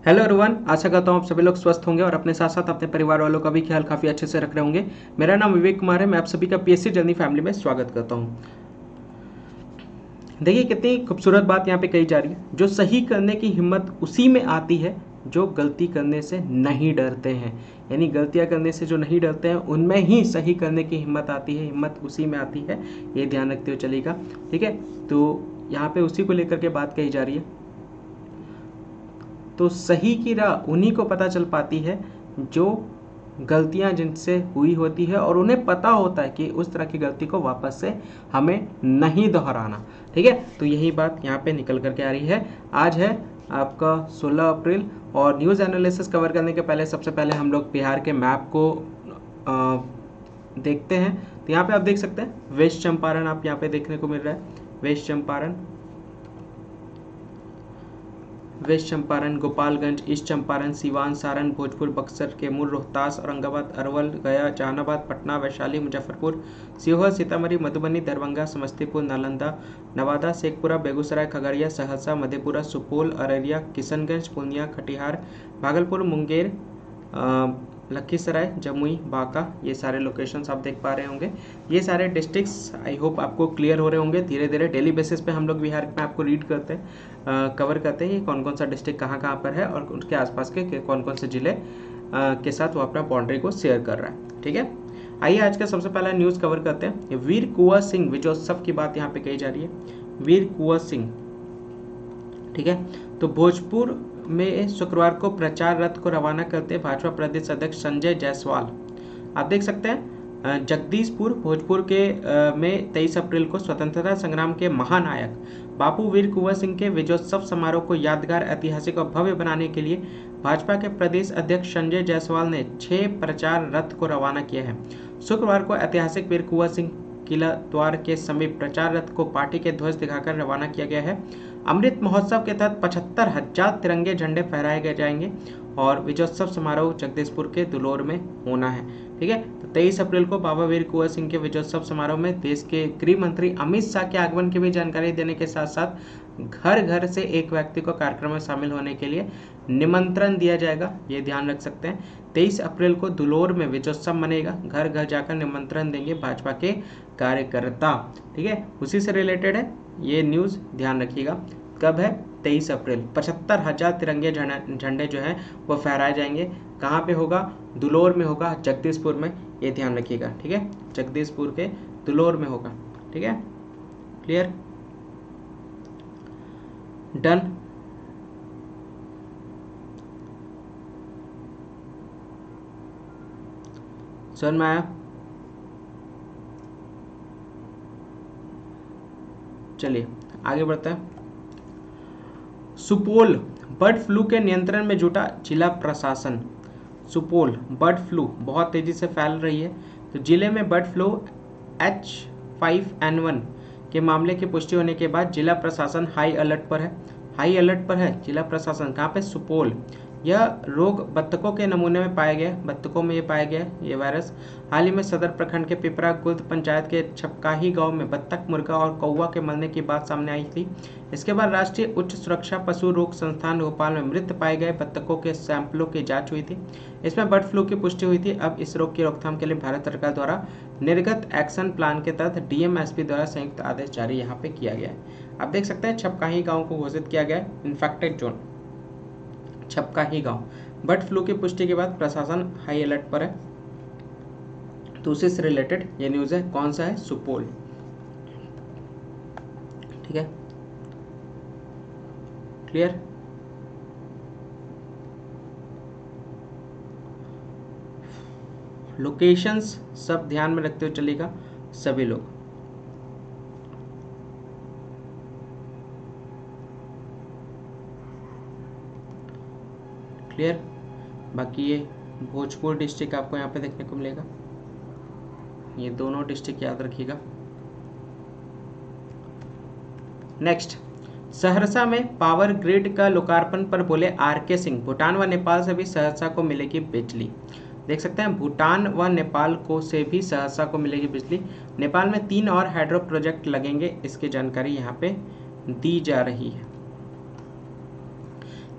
Hello everyone, आशा करता हूँ आप सभी लोग स्वस्थ होंगे और अपने साथ साथ अपने परिवार वालों का भी ख्याल काफ़ी अच्छे से रख रहे होंगे। मेरा नाम विवेक कुमार है। मैं आप सभी का पीएससी जर्नी फैमिली में स्वागत करता हूँ। देखिए कितनी खूबसूरत बात यहाँ पे कही जा रही है। जो सही करने की हिम्मत उसी में आती है जो गलती करने से नहीं डरते हैं। यानी गलतियाँ करने से जो नहीं डरते हैं उनमें ही सही करने की हिम्मत आती है। हिम्मत उसी में आती है, ये ध्यान रखते हुए चलेगा। ठीक है, तो यहाँ पे उसी को लेकर के बात कही जा रही है। तो सही की राह उन्हीं को पता चल पाती है जो गलतियां जिनसे हुई होती है और उन्हें पता होता है कि उस तरह की गलती को वापस से हमें नहीं दोहराना। ठीक है, तो यही बात यहाँ पे निकल करके आ रही है। आज है आपका 16 अप्रैल और न्यूज़ एनालिसिस कवर करने के पहले सबसे पहले हम लोग बिहार के मैप को देखते हैं। तो यहाँ पे आप देख सकते हैं वेस्ट चंपारण आप यहाँ पे देखने को मिल रहा है। वेस्ट चंपारण, गोपालगंज, ईस्ट चंपारण, सीवान, सारण, भोजपुर, बक्सर, कैमूर, रोहतास, औरंगाबाद, अरवल, गया, जहानाबाद, पटना, वैशाली, मुजफ्फरपुर, सीहोर, सीतामढ़ी, मधुबनी, दरभंगा, समस्तीपुर, नालंदा, नवादा, शेखपुरा, बेगूसराय, खगड़िया, सहरसा, मधेपुरा, सुपौल, अररिया, किशनगंज, पूर्णिया, कटिहार, भागलपुर, मुंगेर, लखीसराय, जमुई, बांका, ये सारे लोकेशंस आप देख पा रहे होंगे। ये सारे डिस्ट्रिक्ट्स आई होप आपको क्लियर हो रहे होंगे। धीरे धीरे डेली बेसिस पे हम लोग बिहार में आपको रीड करते हैं, कवर करते हैं ये कौन कौन सा डिस्ट्रिक्ट कहाँ कहाँ पर है और उसके आसपास के कौन कौन से जिले के साथ वो अपना बाउंड्री को शेयर कर रहा है। ठीक है, आइए आज का सबसे पहला न्यूज़ कवर करते हैं। वीर कुंवर सिंह विजयोत्सव की बात यहाँ पे कही जा रही है। वीर कुंवर सिंह, ठीक है, तो भोजपुर में शुक्रवार को प्रचार रथ को रवाना करते भाजपा प्रदेश अध्यक्ष संजय जायसवाल। आप देख सकते हैं जगदीशपुर भोजपुर के में 23 अप्रैल को स्वतंत्रता संग्राम के महानायक बाबू वीर कुंवर सिंह के विजयोत्सव समारोह को यादगार, ऐतिहासिक और भव्य बनाने के लिए भाजपा के प्रदेश अध्यक्ष संजय जायसवाल ने 6 प्रचार रथ को रवाना किया है। शुक्रवार को ऐतिहासिक वीर कुंवर सिंह किला द्वार के समीप प्रचार रथ को पार्टी के ध्वज दिखाकर रवाना किया गया है। अमृत महोत्सव के तहत 75,000 तिरंगे झंडे फहराए गए जाएंगे और विजयोत्सव समारोह जगदीशपुर के दुलोर में होना है। ठीक है, तो 23 अप्रैल को बाबा वीर कुंवर सिंह के विजयोत्सव समारोह में देश के गृह मंत्री अमित शाह के आगमन की भी जानकारी देने के साथ साथ घर घर से एक व्यक्ति को कार्यक्रम में शामिल होने के लिए निमंत्रण दिया जाएगा। ये ध्यान रख सकते हैं। 23 अप्रैल को दुलोर में विजयोत्सव मनेगा, घर घर जाकर निमंत्रण देंगे भाजपा के कार्यकर्ता। ठीक है, उसी से रिलेटेड है ये न्यूज़, ध्यान रखिएगा। कब है? 23 अप्रैल। 75,000 तिरंगे झंडे जो हैं वो फहराए जाएंगे। कहाँ पे होगा? दुलोर में होगा, जगदीशपुर में, ये ध्यान रखिएगा। ठीक है, जगदीशपुर के दुलोर में होगा। ठीक है, क्लियर, डन। समझ में आया? चलिए आगे बढ़ते हैं। सुपौल बर्ड फ्लू के नियंत्रण में जुटा जिला प्रशासन। सुपौल बर्ड फ्लू बहुत तेजी से फैल रही है, तो जिले में बर्ड फ्लू H5N1 के मामले की पुष्टि होने के बाद जिला प्रशासन हाई अलर्ट पर है। हाई अलर्ट पर है जिला प्रशासन। कहाँ पे? सुपौल। यह रोग बत्तखों के नमूने में पाया गया, बत्तखों में ये पाया गया ये वायरस। हाल ही में सदर प्रखंड के पिपरा गुल्द पंचायत के छपकाही गांव में बत्तख, मुर्गा और कौवा के मरने की बात सामने आई थी। इसके बाद राष्ट्रीय उच्च सुरक्षा पशु रोग संस्थान भोपाल में मृत पाए गए बत्तखों के सैंपलों की जांच हुई थी। इसमें बर्ड फ्लू की पुष्टि हुई थी। अब इस रोग की रोकथाम के लिए भारत सरकार द्वारा निर्गत एक्शन प्लान के तहत डीएमएसपी द्वारा संयुक्त आदेश जारी यहाँ पे किया गया है। आप देख सकते हैं छपकाही गाँव को घोषित किया गया है इन्फेक्टेड जोन। छपकाही गांव। बर्ड फ्लू की पुष्टि के बाद प्रशासन हाई अलर्ट पर है। तो उसी से रिलेटेड ये न्यूज़ है। कौन सा है? सुपौल। ठीक है, क्लियर। लोकेशंस सब ध्यान में रखते हुए चलेगा सभी लोग। क्लियर। बाकी ये भोजपुर डिस्ट्रिक्ट आपको यहाँ पे देखने को मिलेगा। ये दोनों डिस्ट्रिक्ट याद रखिएगा। नेक्स्ट, सहरसा में पावर ग्रिड का लोकार्पण पर बोले आरके सिंह, भूटान व नेपाल से भी सहरसा को मिलेगी बिजली। देख सकते हैं भूटान व नेपाल को से भी सहरसा को मिलेगी बिजली। नेपाल में 3 और हाइड्रो प्रोजेक्ट लगेंगे, इसकी जानकारी यहाँ पे दी जा रही है।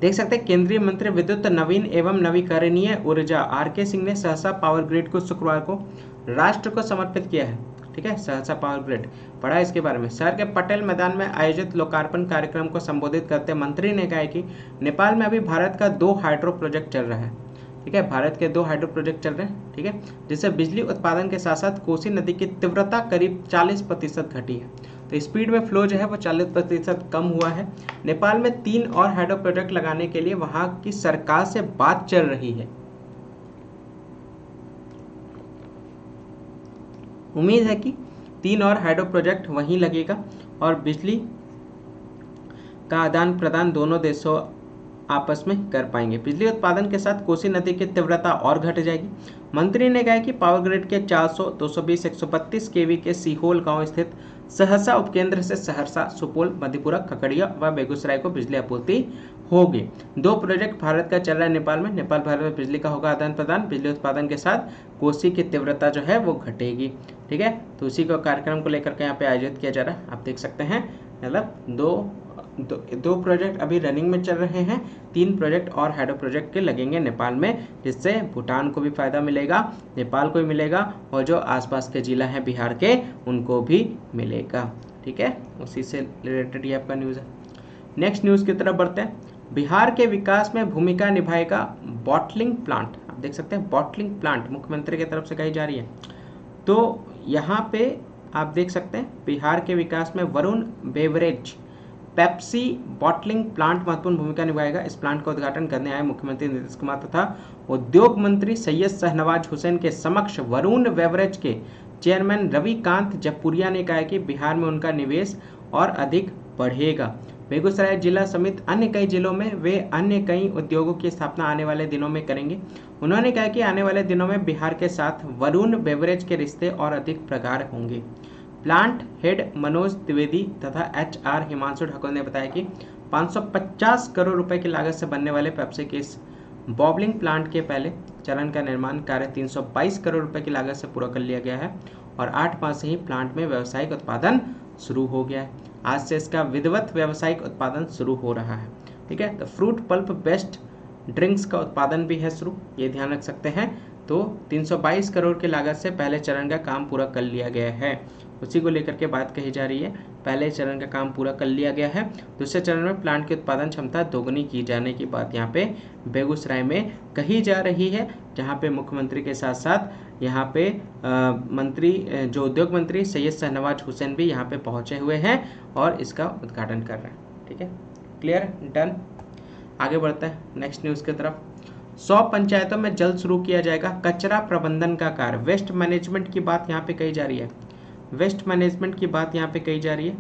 देख सकते हैं केंद्रीय मंत्री विद्युत नवीन एवं नवीकरणीय ऊर्जा आर.के. सिंह ने सहरसा पावर ग्रिड को शुक्रवार को राष्ट्र को समर्पित किया है। ठीक है, सहरसा पावर ग्रिड पढ़ा इसके बारे में। शहर के पटेल मैदान में आयोजित लोकार्पण कार्यक्रम को संबोधित करते मंत्री ने कहा कि नेपाल में अभी भारत का 2 हाइड्रो प्रोजेक्ट चल रहा है। ठीक है, भारत के 2 हाइड्रो प्रोजेक्ट चल रहे हैं। ठीक है, जिससे बिजली उत्पादन के साथ साथ कोसी नदी की तीव्रता करीब 40% घटी है। तो स्पीड में फ्लो जो है वो 40% कम हुआ है। नेपाल में 3 और हाइड्रो प्रोजेक्ट लगाने के लिए वहां की सरकार से बात चल रही है। उम्मीद है कि 3 और हाइड्रो प्रोजेक्ट वहीं लगेगा और बिजली का आदान प्रदान दोनों देशों आपस में कर पाएंगे। बिजली उत्पादन के साथ कोसी नदी की तीव्रता और घट जाएगी। मंत्री ने कहा कि पावर ग्रिड के 400, 220, 132 केवी के सीहोल गांव स्थित सहरसा उपकेंद्र से सहरसा, सुपौल, मधेपुरा, खगड़िया व बेगूसराय को बिजली आपूर्ति होगी। 2 प्रोजेक्ट भारत का चल रहा है नेपाल में। नेपाल भारत में बिजली का होगा आदान प्रदान। बिजली उत्पादन के साथ कोसी की तीव्रता जो है वो घटेगी। ठीक है, तो उसी को कार्यक्रम को लेकर के यहाँ पे आयोजित किया जा रहा है। आप देख सकते हैं मतलब दो प्रोजेक्ट अभी रनिंग में चल रहे हैं। 3 प्रोजेक्ट और हाइड्रो प्रोजेक्ट के लगेंगे नेपाल में, जिससे भूटान को भी फायदा मिलेगा, नेपाल को भी मिलेगा और जो आसपास के जिला हैं बिहार के उनको भी मिलेगा। ठीक है, उसी से रिलेटेड ये आपका न्यूज़ है। नेक्स्ट न्यूज़ की तरफ बढ़ते हैं। बिहार के विकास में भूमिका निभाएगा बॉटलिंग प्लांट। आप देख सकते हैं बॉटलिंग प्लांट मुख्यमंत्री की तरफ से कही जा रही है। तो यहाँ पे आप देख सकते हैं बिहार के विकास में Varun beverage Pepsi bottling plant महत्वपूर्ण भूमिका निभाएगा। इस प्लांट का उद्घाटन करने आए मुख्यमंत्री नीतीश कुमार तथा उद्योग मंत्री सैयद शाहनवाज हुसैन के समक्ष वरुण बेवरेज के चेयरमैन रविकांत जयपुरिया ने कहा कि बिहार में उनका निवेश और अधिक बढ़ेगा। बेगूसराय जिला समेत अन्य कई जिलों में वे अन्य कई उद्योगों की स्थापना आने वाले दिनों में करेंगे। उन्होंने कहा कि आने वाले दिनों में बिहार के साथ वरुण बेवरेज के रिश्ते और अधिक प्रगाढ़ होंगे। प्लांट हेड मनोज द्विवेदी तथा HR हिमांशु ठाकुर ने बताया कि 550 करोड़ रुपए की लागत से बनने वाले पेप्सी के इस बॉबलिंग प्लांट के पहले चरण का निर्माण कार्य 322 करोड़ रुपए की लागत से पूरा कर लिया गया है और 8 माह से ही प्लांट में व्यावसायिक उत्पादन शुरू हो गया है। आज से इसका विधिवत व्यावसायिक उत्पादन शुरू हो रहा है। ठीक है, तो फ्रूट पल्प बेस्ड ड्रिंक्स का उत्पादन भी है शुरू, ये ध्यान रख सकते हैं। तो 322 करोड़ की लागत से पहले चरण का काम पूरा कर लिया गया है। उसी को लेकर के बात कही जा रही है। पहले चरण का काम पूरा कर लिया गया है। दूसरे चरण में प्लांट की उत्पादन क्षमता दोगुनी की जाने की बात यहाँ पे बेगूसराय में कही जा रही है, जहाँ पे मुख्यमंत्री के साथ साथ यहाँ पे मंत्री जो उद्योग मंत्री सैयद शाहनवाज हुसैन भी यहाँ पे पहुँचे हुए हैं और इसका उद्घाटन कर रहे हैं। ठीक है, क्लियर, डन। आगे बढ़ते हैं नेक्स्ट न्यूज़ की तरफ। 100 पंचायतों में जल्द शुरू किया जाएगा कचरा प्रबंधन का कार्य। वेस्ट मैनेजमेंट की बात यहाँ पे कही जा रही है। वेस्ट मैनेजमेंट की बात यहाँ पे कही जा रही है।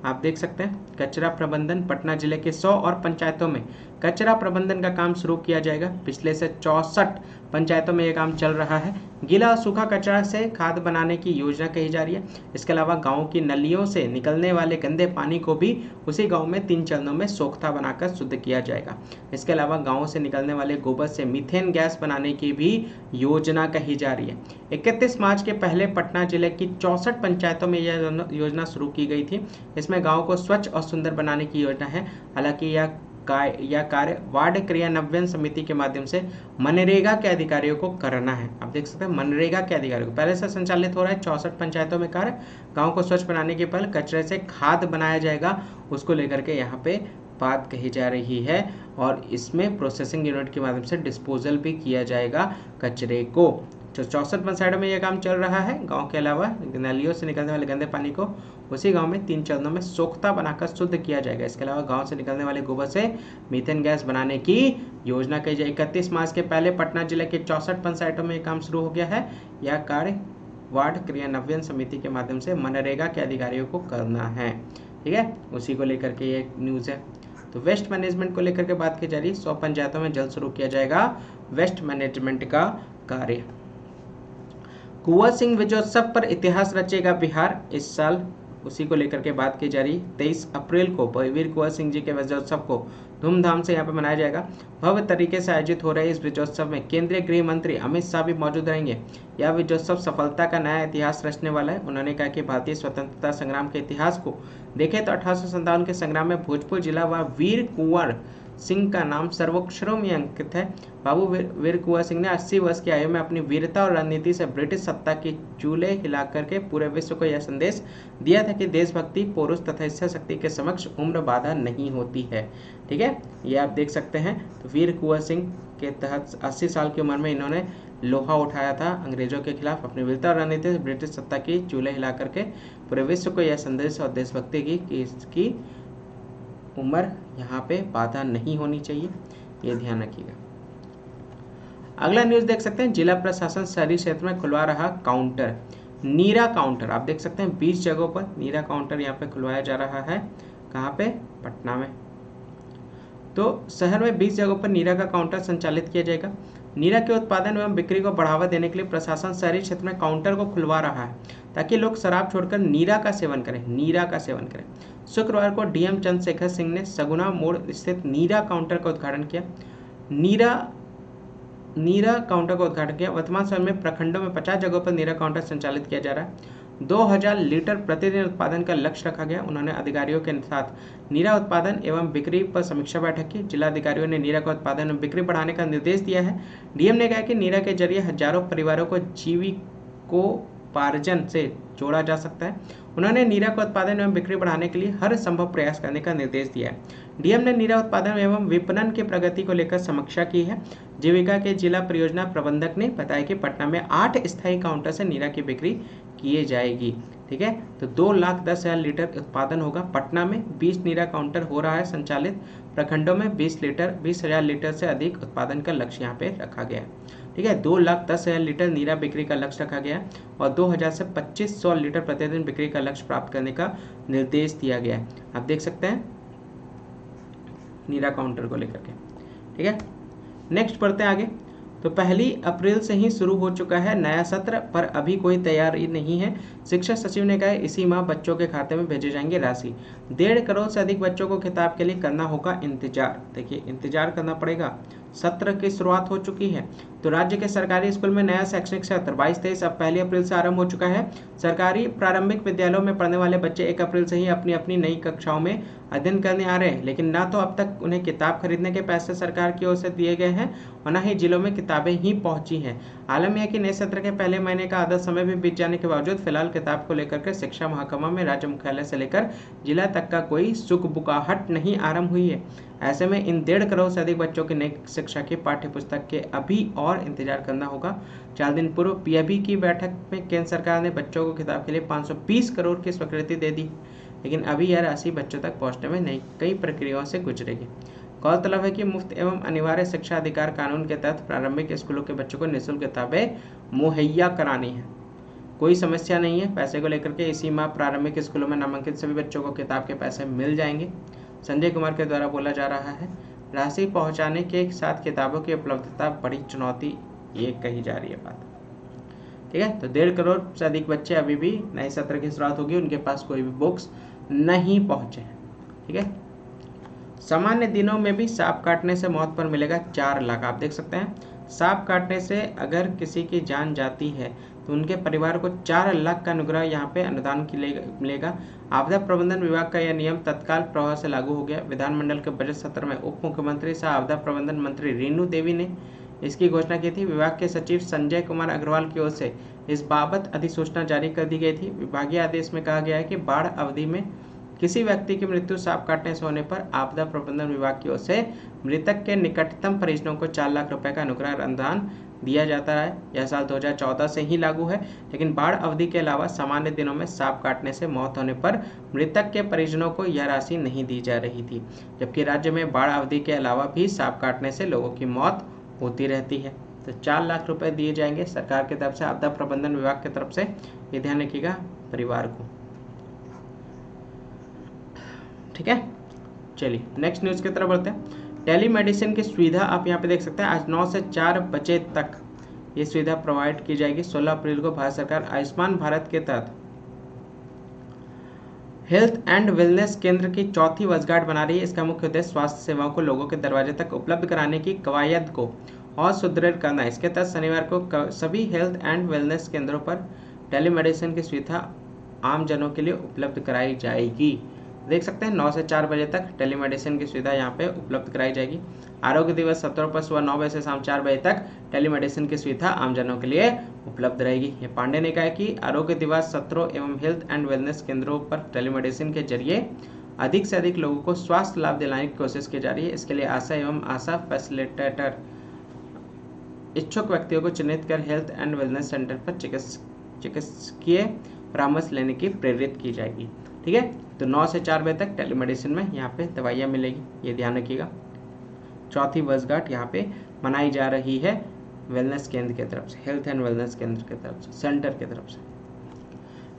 आप देख सकते हैं कचरा प्रबंधन पटना जिले के 100 और पंचायतों में कचरा प्रबंधन का काम शुरू किया जाएगा। पिछले से 64 पंचायतों में ये काम चल रहा है। गीला और सूखा कचरा से खाद बनाने की योजना कही जा रही है। इसके अलावा गाँव की नलियों से निकलने वाले गंदे पानी को भी उसी गाँव में 3 चरणों में सोख्ता बनाकर शुद्ध किया जाएगा। इसके अलावा गाँव से निकलने वाले गोबर से मीथेन गैस बनाने की भी योजना कही जा रही है। 31 मार्च के पहले पटना जिले की 64 पंचायतों में यह योजना शुरू की गई थी। इसमें गाँव को स्वच्छ और सुंदर बनाने की योजना है। हालांकि यह कार्य वार्ड क्रियान्वयन समिति के माध्यम से मनरेगा के अधिकारियों को करना है। आप देख सकते हैं मनरेगा के अधिकारियों को पहले से संचालित हो रहा है। 64 पंचायतों में कार्य गांव को स्वच्छ बनाने के पहले कचरे से खाद बनाया जाएगा, उसको लेकर के यहाँ पे बात कही जा रही है और इसमें प्रोसेसिंग यूनिट के माध्यम से डिस्पोजल भी किया जाएगा कचरे को। जो 64 पंचायतों में यह काम चल रहा है। गांव के अलावा नालियों से निकलने वाले गंदे पानी को उसी गांव में 3 चरणों में सोख्ता बनाकर शुद्ध किया जाएगा। इसके अलावा गांव से निकलने वाले गोबर से मीथेन गैस बनाने की योजना की जाएगी। 31 मार्च के पहले पटना जिले के 64 पंचायतों में यह काम शुरू हो गया है। यह कार्य वार्ड क्रियान्वयन समिति के माध्यम से मनरेगा के अधिकारियों को करना है। ठीक है, उसी को लेकर के ये न्यूज़ है। तो वेस्ट मैनेजमेंट को लेकर के बात की जा रही है। 100 पंचायतों में जल्द शुरू किया जाएगा वेस्ट मैनेजमेंट का कार्य। कुंवर सिंह विजयोत्सव पर इतिहास रचेगा बिहार इस साल, उसी को लेकर के बात की जा रही है। 23 अप्रैल को वीर कुंवर सिंह जी के विजयोत्सव को धूमधाम से यहाँ पे मनाया जाएगा। भव्य तरीके से आयोजित हो रहे इस विजयोत्सव में केंद्रीय गृह मंत्री अमित शाह भी मौजूद रहेंगे। यह विजयोत्सव सफलता का नया इतिहास रचने वाला है। उन्होंने कहा कि भारतीय स्वतंत्रता संग्राम के इतिहास को देखें तो 1857 के संग्राम में भोजपुर जिला व वीर कुंवर सिंह का नाम सर्वोक्षरों में अंकित है। बाबू वीर कुंवर सिंह ने 80 वर्ष की आयु में अपनी वीरता और रणनीति से ब्रिटिश सत्ता की चूल्हे हिलाकर के पूरे विश्व को यह संदेश दिया था कि देशभक्ति, पुरुष तथा इच्छा शक्ति के समक्ष उम्र बाधा नहीं होती है। ठीक है, ये आप देख सकते हैं। तो वीर कुंवर सिंह के तहत 80 साल की उम्र में इन्होंने लोहा उठाया था अंग्रेजों के खिलाफ। अपनी वीरता और रणनीति से ब्रिटिश सत्ता की चूल्हे हिला करके पूरे विश्व को यह संदेश और देशभक्ति की कि इसकी उम्र यहाँ पे बाधा नहीं होनी चाहिए, ये ध्यान रखिएगा। अगला न्यूज देख सकते हैं, जिला प्रशासन शहरी क्षेत्र में खुलवा रहा काउंटर, नीरा काउंटर। आप देख सकते हैं 20 जगहों पर नीरा काउंटर यहाँ पे खुलवाया जा रहा है। कहाँ पे? पटना में। तो शहर में 20 जगहों पर नीरा का काउंटर संचालित किया जाएगा। नीरा के उत्पादन एवं बिक्री को बढ़ावा देने के लिए प्रशासन शहरी क्षेत्र में काउंटर को खुलवा रहा है ताकि लोग शराब छोड़कर नीरा का सेवन करें, नीरा का सेवन करें। शुक्रवार को डीएम चंद्रशेखर सिंह ने सगुना मोड़ स्थित नीरा काउंटर का उद्घाटन किया। नीरा काउंटर का उद्घाटन किया। वर्तमान समय में प्रखंडों में 50 जगहों पर नीरा काउंटर संचालित किया जा रहा है। 2000 लीटर प्रतिदिन उत्पादन का लक्ष्य रखा गया। उन्होंने अधिकारियों के साथ नीरा उत्पादन एवं बिक्री पर समीक्षा बैठक की। जिलाधिकारियों ने नीरा का उत्पादन एवं बिक्री बढ़ाने का निर्देश दिया है। डीएम ने कहा कि नीरा के जरिए हजारों परिवारों को जीविकोपार्जन से जोड़ा जा सकता है। उन्होंने नीरा का उत्पादन एवं बिक्री बढ़ाने के लिए हर संभव प्रयास करने का निर्देश दिया है। डीएम ने नीरा उत्पादन एवं विपणन की प्रगति को लेकर समीक्षा की है। जीविका के जिला परियोजना प्रबंधक ने बताया कि पटना में 8 स्थायी काउंटर से नीरा की बिक्री किए जाएगी। ठीक है, तो 2,10,000 लीटर उत्पादन होगा। पटना में 20 नीरा काउंटर हो रहा है संचालित। प्रखंडों में 20,000 लीटर से अधिक उत्पादन का लक्ष्य यहाँ पे रखा गया है। ठीक है, 2,10,000 लीटर नीरा बिक्री का लक्ष्य रखा गया है और 2000 से 2500 लीटर प्रतिदिन बिक्री का लक्ष्य प्राप्त करने का निर्देश दिया गया है। आप देख सकते हैं नीरा काउंटर को लेकर के। ठीक है, नेक्स्ट पढ़ते हैं आगे। तो 1 अप्रैल से ही शुरू हो चुका है नया सत्र, पर अभी कोई तैयारी नहीं है। शिक्षा सचिव ने कहा इसी माह बच्चों के खाते में भेजे जाएंगे राशि। 1.5 करोड़ से अधिक बच्चों को किताब के लिए करना होगा इंतजार। देखिए, इंतजार करना पड़ेगा। सत्र की शुरुआत हो चुकी है। तो राज्य के सरकारी स्कूल में नया शैक्षणिक सत्र 22-23 अब 1 अप्रैल से आरंभ हो चुका है। सरकारी प्रारंभिक विद्यालयों में पढ़ने वाले बच्चे 1 अप्रैल से ही अपनी अपनी नई कक्षाओं में अध्ययन करने आ रहे हैं, लेकिन ना तो अब तक उन्हें किताब खरीदने के पैसे सरकार की ओर से दिए गए हैं और न ही जिलों में किताबें ही पहुंची हैं। आलम यह कि नए सत्र के पहले महीने का आधा समय भी बीत जाने के बावजूद फिलहाल किताब को लेकर के शिक्षा महकमा में राज्य मुख्यालय से लेकर जिला तक का कोई सुखबुकाहट नहीं आरंभ हुई है। ऐसे में इन 1.5 करोड़ से अधिक बच्चों की नई शिक्षा की पाठ्य पुस्तक के अभी और इंतजार करना होगा। 4 दिन पूर्व पीएबी की बैठक में केंद्र सरकार ने बच्चों को किताब के लिए 520 करोड़ की स्वीकृति दे दी, लेकिन अभी यह राशि बच्चों तक पहुंचने में नई कई प्रक्रियाओं से गुजरेगी। गौरतलब है कि मुफ्त एवं अनिवार्य शिक्षा अधिकार कानून के तहत प्रारंभिक स्कूलों के बच्चों को निःशुल्क किताबें मुहैया करानी है। कोई समस्या नहीं है पैसे को लेकर के। इसी माह प्रारंभिक स्कूलों में नामांकित सभी बच्चों को किताब के पैसे मिल जाएंगे। संजय कुमार के द्वारा बोला जा रहा है राशि पहुंचाने के साथ किताबों की उपलब्धता बड़ी चुनौती, ये कही जा रही है बात। ठीक है, तो 1.5 करोड़ से अधिक बच्चे अभी भी नए सत्र की शुरुआत होगी, उनके पास कोई भी बुक्स नहीं पहुंचे हैं। ठीक है, सामान्य दिनों में भी सांप काटने से मौत पर मिलेगा 4 लाख। आप देख सकते हैं सांप काटने से अगर किसी की जान जाती है तो उनके परिवार को 4 लाख का अनुग्रह यहाँ पे अनुदान के लिए मिलेगा। आपदा प्रबंधन विभाग का यह नियम तत्काल प्रभाव से लागू हो गया। विधानमंडल के बजट सत्र में उप मुख्यमंत्री सह आपदा प्रबंधन मंत्री रेणु देवी ने इसकी घोषणा की थी। विभाग के सचिव संजय कुमार अग्रवाल की ओर से इस बाबत अधिसूचना जारी कर दी गई थी। विभागीय आदेश में कहा गया है कि बाढ़ अवधि में किसी व्यक्ति की मृत्यु सांप काटने से होने पर आपदा प्रबंधन विभाग की ओर से मृतक के निकटतम परिजनों को 4 लाख रुपए का अनुग्रह अनुदान दिया जाता है। यह साल 2014 से ही लागू है, लेकिन बाढ़ अवधि के अलावा सामान्य दिनों में सांप काटने से मौत होने पर मृतक के परिजनों को यह राशि नहीं दी जा रही थी, जबकि राज्य में बाढ़ अवधि के अलावा भी सांप काटने से लोगों की मौत होती रहती है। तो 4 लाख रुपए दिए जाएंगे सरकार की तरफ से, आपदा प्रबंधन विभाग की तरफ से। ये ध्यान रखिएगा परिवार को। ठीक है, चलिए नेक्स्ट न्यूज की तरफ बढ़ते हैं। टेलीमेडिसिन की सुविधा आप यहाँ पे देख सकते हैं। आज 9 से 4 बजे तक ये सुविधा प्रोवाइड की जाएगी। 16 अप्रैल को भारत सरकार आयुष्मान भारत के तहत हेल्थ एंड वेलनेस केंद्र की 4थी वर्षगांठ बना रही है। इसका मुख्य उद्देश्य स्वास्थ्य सेवाओं को लोगों के दरवाजे तक उपलब्ध कराने की कवायद को और सुदृढ़ करना है। इसके तहत शनिवार को सभी हेल्थ एंड वेलनेस केंद्रों पर टेलीमेडिसिन की सुविधा आम जनों के लिए उपलब्ध कराई जाएगी। देख सकते हैं 9 से 4 बजे तक टेलीमेडिसिन की सुविधा यहाँ पे उपलब्ध कराई जाएगी। आरोग्य दिवस सत्रों पर सुबह 9 बजे से शाम 4 बजे तक टेलीमेडिसिन की सुविधा आमजनों के लिए उपलब्ध रहेगी। ये पांडे ने कहा कि आरोग्य दिवस सत्रों एवं हेल्थ एंड वेलनेस केंद्रों पर टेलीमेडिसिन के जरिए अधिक से अधिक लोगों को स्वास्थ्य लाभ दिलाने की कोशिश की जा रही है। इसके लिए आशा एवं आशा फैसिलिटेटर इच्छुक व्यक्तियों को चिन्हित कर हेल्थ एंड वेलनेस सेंटर पर चिकित्सकीय परामर्श लेने की प्रेरित की जाएगी। ठीक है, तो 9 से 4 बजे तक टेलीमेडिसिन में यहाँ पे दवाइयाँ मिलेगी, ये ध्यान रखिएगा। चौथी वर्षगांठ यहाँ पे मनाई जा रही है वेलनेस केंद्र की तरफ से, हेल्थ एंड वेलनेस केंद्र की तरफ से, सेंटर की तरफ से।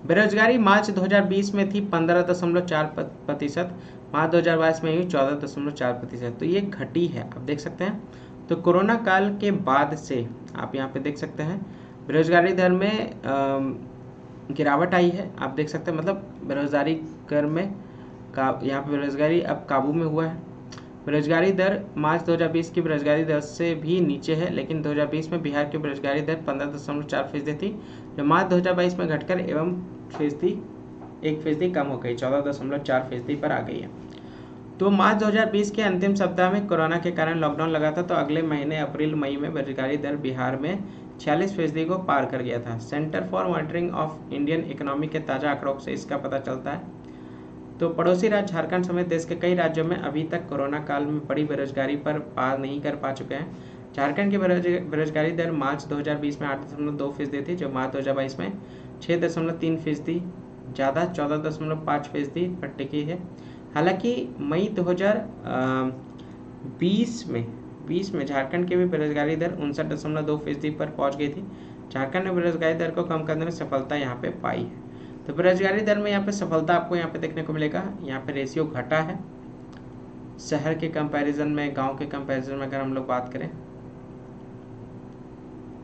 बेरोजगारी मार्च 2020 में थी 15.4%, मार्च 2022 में हुई 14.4%, तो ये घटी है, आप देख सकते हैं। तो कोरोना काल के बाद से आप यहाँ पे देख सकते हैं बेरोजगारी दर में गिरावट आई है, आप देख सकते हैं। मतलब बेरोजगारी कर में यहाँ पे बेरोजगारी अब काबू में हुआ है। बेरोजगारी दर मार्च 2020 की बेरोजगारी दर से भी नीचे है, लेकिन 2020 में बिहार की बेरोजगारी दर 15.4% थी, जो मार्च 2022 में घटकर एवं 1% कम हो गई, 14.4% पर आ गई है। तो मार्च 2020 के अंतिम सप्ताह में कोरोना के कारण लॉकडाउन लगा था, तो अगले महीने अप्रैल मई में बेरोजगारी दर बिहार में 46% को पार कर गया था। Centre for monitoring of Indian economy के ताज़ा आंकड़ों से इसका पता चलता है। तो पड़ोसी राज्य झारखंड समेत देश के कई राज्यों में अभी तक कोरोना काल में बड़ी बेरोजगारी पर पार नहीं कर पा चुके हैं। झारखंड की बेरोजगारी दर मार्च 2020 में 8.2% थी, जो मार्च 2022 में 6.3%, ज़्यादा 14.5% पर टिकी है। हालांकि मई 2020 में झारखंड की भी बेरोजगारी दर 59.2% पर पहुंच गई थी। झारखंड ने बेरोजगारी दर को कम करने में सफलता यहाँ पे पाई है। तो बेरोजगारी दर में यहाँ पे सफलता आपको यहाँ पे देखने को मिलेगा। यहाँ पे रेशियो घटा है शहर के कंपैरिजन में, गांव के कंपैरिजन में अगर हम लोग बात करें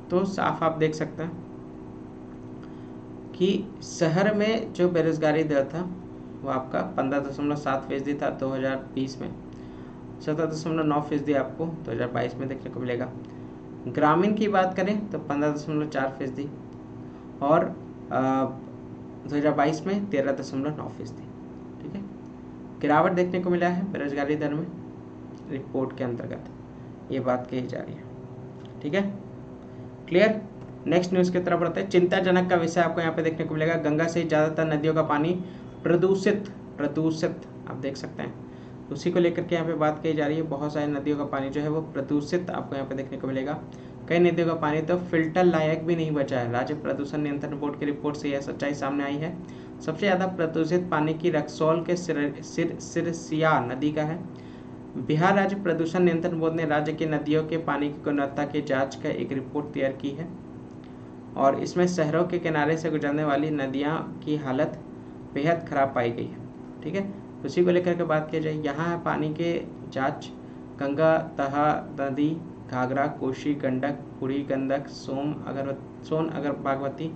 तो साफ आप देख सकते हैं कि शहर में जो बेरोजगारी दर था वो आपका 15.7% था 2020 में, 17.9% आपको 2022 में देखने को मिलेगा। ग्रामीण की बात करें तो 15.4% और 2022 में 13.9%। ठीक है, गिरावट देखने को मिला है बेरोजगारी दर में रिपोर्ट के अंतर्गत, ये बात कही जा रही है। ठीक है, क्लियर। नेक्स्ट न्यूज़ की तरफ बढ़ते हैं। चिंताजनक का विषय आपको यहाँ पे देखने को मिलेगा। गंगा से ज़्यादातर नदियों का पानी प्रदूषित आप देख सकते हैं, उसी को लेकर के यहाँ पे बात कही जा रही है। बहुत सारी नदियों का पानी जो है वो प्रदूषित आपको यहाँ पे देखने को मिलेगा। कई नदियों का पानी तो फिल्टर लायक भी नहीं बचा है। राज्य प्रदूषण नियंत्रण बोर्ड की रिपोर्ट से यह सच्चाई सामने आई है। सबसे ज़्यादा प्रदूषित पानी की रक्सौल के सिरसिया नदी का है। बिहार राज्य प्रदूषण नियंत्रण बोर्ड ने राज्य की नदियों के पानी की गुणवत्ता की जाँच का एक रिपोर्ट तैयार की है, और इसमें शहरों के किनारे से गुजरने वाली नदियाँ की हालत बेहद खराब पाई गई है। ठीक है, उसी को लेकर के बात की जाए। यहाँ है पानी के जांच। गंगा, तहा नदी, घाघरा, कोसी, गंडक, बूढ़ी गंडक, सोन अगर बागमती,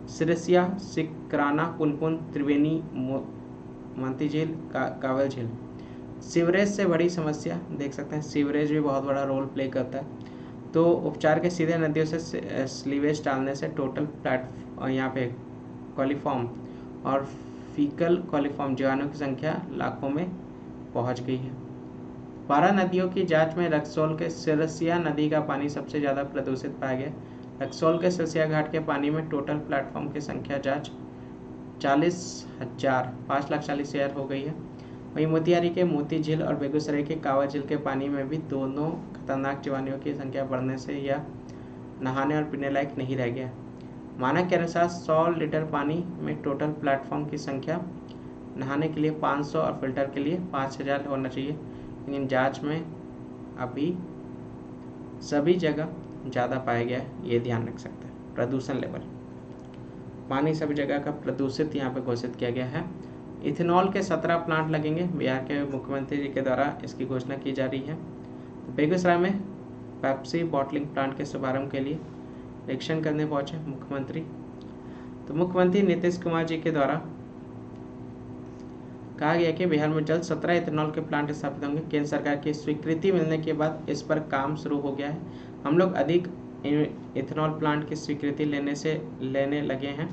सिरसिया, सिकराना, पुनपुन, त्रिवेणी, मोती झील, कावल झील। सीवरेज से बड़ी समस्या देख सकते हैं, सीवरेज भी बहुत बड़ा रोल प्ले करता है। तो उपचार के सीधे नदियों से स्लीवेज डालने से टोटल प्लेटफॉर्म यहाँ पे कॉलीफॉर्म और फीकल कॉलीफॉर्म जीवाणु की संख्या लाखों में पहुंच गई है। 12 नदियों की जांच में रक्सौल के सिरसिया नदी का पानी सबसे ज़्यादा प्रदूषित पाया गया। रक्सौल के सिरसिया घाट के पानी में टोटल प्लेटफॉर्म की संख्या जांच 5,40,000 हो गई है। वहीं मोतिहारी के मोती झील और बेगूसराय के कावा झील के पानी में भी दोनों खतरनाक जीवाणुओं की संख्या बढ़ने से यह नहाने और पीने लायक नहीं रह गया। मानक के अनुसार 100 लीटर पानी में टोटल प्लेटफॉर्म की संख्या नहाने के लिए 500 और फिल्टर के लिए 5000 होना चाहिए, लेकिन जांच में अभी सभी जगह ज़्यादा पाया गया है, ये ध्यान रख सकते हैं। प्रदूषण लेवल, पानी सभी जगह का प्रदूषित यहाँ पे घोषित किया गया है। इथेनॉल के 17 प्लांट लगेंगे, बिहार के मुख्यमंत्री जी के द्वारा इसकी घोषणा की जा रही है। बेगूसराय में पेप्सी बॉटलिंग प्लांट के शुभारंभ के लिए निरीक्षण करने पहुंचे मुख्यमंत्री। तो मुख्यमंत्री नीतीश कुमार जी के द्वारा कहा गया कि बिहार में जल्द 17 इथेनॉल के प्लांट स्थापित होंगे। केंद्र सरकार की स्वीकृति मिलने के बाद इस पर काम शुरू हो गया है। हम लोग अधिक इथेनॉल प्लांट की स्वीकृति लेने लगे हैं।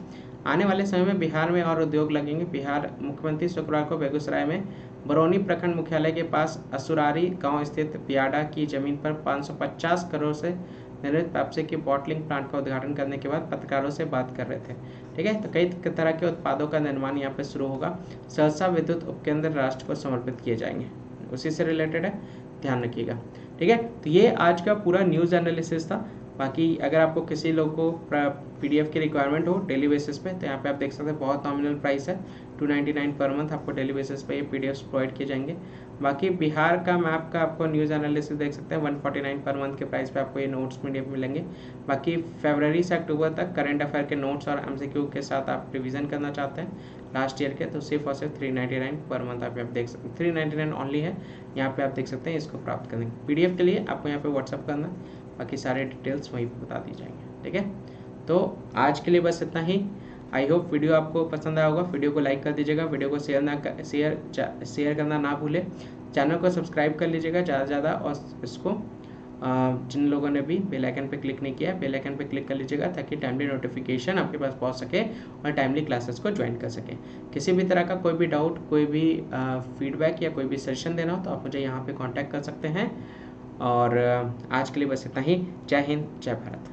आने वाले समय में बिहार में और उद्योग लगेंगे। बिहार मुख्यमंत्री शुक्रवार को बेगूसराय में बरौनी प्रखंड मुख्यालय के पास असुरारी गांव स्थित बियाडा की जमीन पर 550 करोड़ से निर्मित पेप्सी की बॉटलिंग प्लांट का उद्घाटन करने के बाद पत्रकारों से बात कर रहे थे। ठीक है, तो कई तरह के उत्पादों का निर्माण यहाँ पे शुरू होगा। सहरसा विद्युत उपकेंद्र राष्ट्र को समर्पित किए जाएंगे, उसी से रिलेटेड है, ध्यान रखिएगा। ठीक है, तो ये आज का पूरा न्यूज़ एनालिसिस था। बाकी अगर आपको किसी लोग को PDF की रिक्वायरमेंट हो डेली बेसिस पे, तो यहाँ पे आप देख सकते हैं बहुत नॉमिनल प्राइस है, 299 पर मंथ आपको डेली बेसिस पे ये PDFs प्रोवाइड किए जाएंगे। बाकी बिहार का मैप का आपको न्यूज़ एनालिसिस देख सकते हैं, 149 पर मंथ के प्राइस पे आपको ये नोट्स PDF मिलेंगे। बाकी फरवरी से अक्टूबर तक करंट अफेयर के नोट्स और MCQ के साथ आप रिविजन करना चाहते हैं लास्ट ईयर के, तो सिर्फ और सिर्फ 399 पर मंथ आप देख सकते हैं, 399 ओनली है, यहाँ पे आप देख सकते हैं। इसको प्राप्त करने PDF के लिए आपको यहाँ पे व्हाट्सअप करना, बाकी सारे डिटेल्स वहीं पर बता दी जाएंगे। ठीक है, तो आज के लिए बस इतना ही। आई होप वीडियो आपको पसंद आया होगा। वीडियो को लाइक कर दीजिएगा, वीडियो को शेयर करना ना भूलें, चैनल को सब्सक्राइब कर लीजिएगा ज़्यादा से ज़्यादा, और इसको जिन लोगों ने भी बेल आइकन पे क्लिक नहीं किया है, बेल आइकन पे क्लिक कर लीजिएगा ताकि टाइमली नोटिफिकेशन आपके पास पहुंच सके और टाइमली क्लासेस को ज्वाइन कर सकें। किसी भी तरह का कोई भी डाउट, कोई भी फीडबैक या कोई भी सजेशन देना हो तो आप मुझे यहाँ पे कांटेक्ट कर सकते हैं। और आज के लिए बस इतना ही। जय हिंद, जय भारत।